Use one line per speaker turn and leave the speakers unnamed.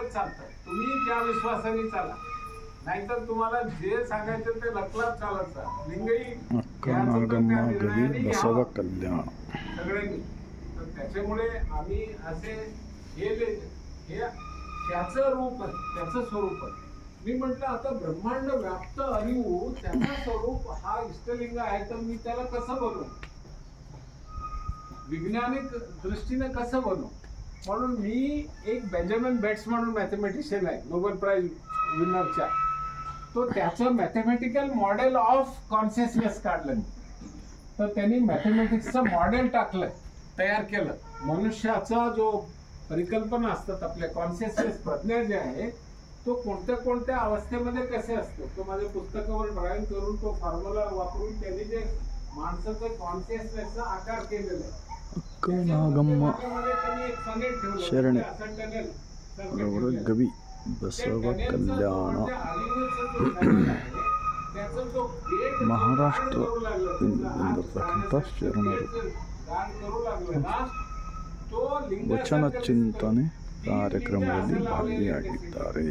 तरच चालतं. तुम्ही ज्या विश्वासाने चाला, नाहीतर तुम्हाला जे सांगायचं ते लक्षात चालायचं. लिंगही
बसव कल्याण
सगळ्यांनी. तर त्याच्यामुळे आम्ही असे हे त्याचं रूप त्याचं स्वरूप. मी म्हटलं आता ब्रह्मांड व्याप्त अरिऊ त्याचा स्वरूप हा इष्टलिंग आहे, तर मी त्याला कसं बनवू, वैज्ञानिक दृष्टीने कसं बनवू. म्हणून मी एक बेंजामिन बेट्स म्हणून मॅथमॅटिशियन आहे, नोबेल प्राइज विनरच्या, तो त्याचं मॅथमॅटिकल मॉडेल ऑफ कॉन्शियसनेस काढलं. तर त्यांनी मॅथमॅटिक्सचं मॉडेल टाकलं, तयार केलं. मनुष्याचा जो परिकल्पना असतात, आपल्या कॉन्शियसनेस प्रज्ञा जे आहे, तो कोणत्या कोणत्या अवस्थेमध्ये कसे असतो, तो माझ्या पुस्तकावर ड्रॉइंग करून तो फॉर्म्युला वापरून त्यांनी जे माणसाचं कॉन्शियसनेसचा आकार केलेला आहे.
शरणे गवी बसव कल्याण महाराष्ट्र ವಚನ ಚಿಂತನೆ ಕಾರ್ಯಕ್ರಮದಲ್ಲಿ ಭಾಗಿಯಾಗಿದ್ದಾರೆ.